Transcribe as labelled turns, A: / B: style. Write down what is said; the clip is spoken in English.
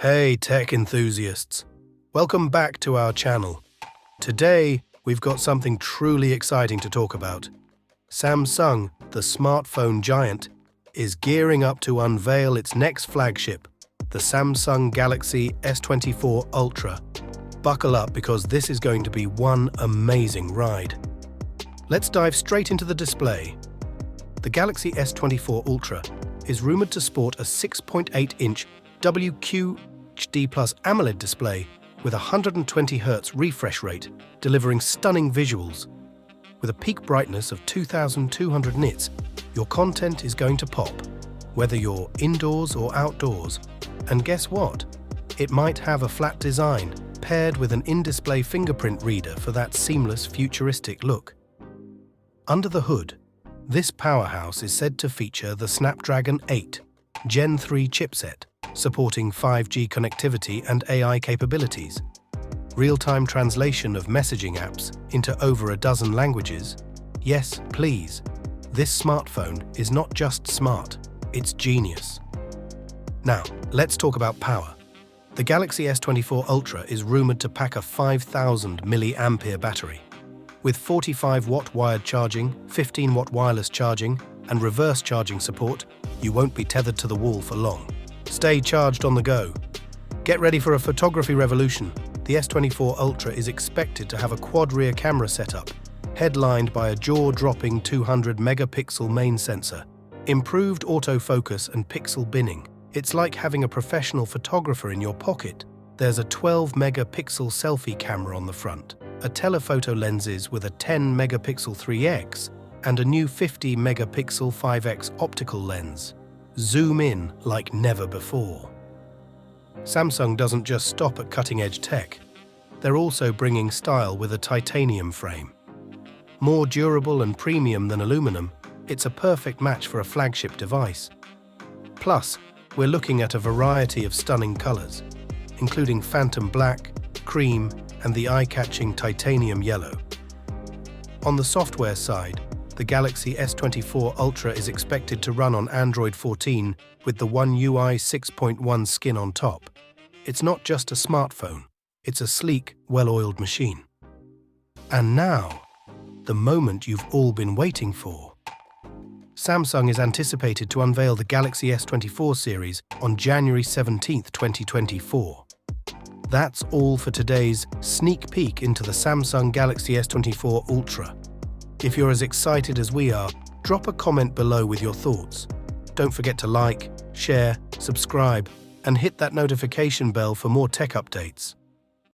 A: Hey tech enthusiasts, welcome back to our channel. Today we've got something truly exciting to talk about. Samsung, the smartphone giant, is gearing up to unveil its next flagship, the Samsung Galaxy S24 Ultra. Buckle up because this is going to be one amazing ride. Let's dive straight into the display. The Galaxy S24 Ultra is rumored to sport a 6.8-inch WQHD AMOLED display with a 120Hz refresh rate, delivering stunning visuals. With a peak brightness of 2200 nits, your content is going to pop, whether you're indoors or outdoors. And guess what? It might have a flat design, paired with an in-display fingerprint reader for that seamless, futuristic look. Under the hood, this powerhouse is said to feature the Snapdragon 8 Gen 3 chipset, supporting 5G connectivity and AI capabilities, real-time translation of messaging apps into over a dozen languages. Yes, please. This smartphone is not just smart, it's genius. Now, let's talk about power. The Galaxy S24 Ultra is rumored to pack a 5000 mAh battery. With 45-watt wired charging, 15-watt wireless charging, and reverse charging support, you won't be tethered to the wall for long. Stay charged on the go. Get ready for a photography revolution. The S24 Ultra is expected to have a quad rear camera setup, headlined by a jaw-dropping 200-megapixel main sensor, improved autofocus and pixel binning. It's like having a professional photographer in your pocket. There's a 12-megapixel selfie camera on the front, a telephoto lenses with a 10-megapixel 3x, and a new 50-megapixel 5x optical lens. Zoom in like never before. Samsung doesn't just stop at cutting-edge tech. They're also bringing style with a titanium frame. More durable and premium than aluminum, it's a perfect match for a flagship device. Plus, we're looking at a variety of stunning colors, including phantom black, cream, and the eye-catching titanium yellow. On the software side, the Galaxy S24 Ultra is expected to run on Android 14 with the One UI 6.1 skin on top. It's not just a smartphone, it's a sleek, well-oiled machine. And now, the moment you've all been waiting for. Samsung is anticipated to unveil the Galaxy S24 series on January 17, 2024. That's all for today's sneak peek into the Samsung Galaxy S24 Ultra. If you're as excited as we are, drop a comment below with your thoughts. Don't forget to like, share, subscribe, and hit that notification bell for more tech updates.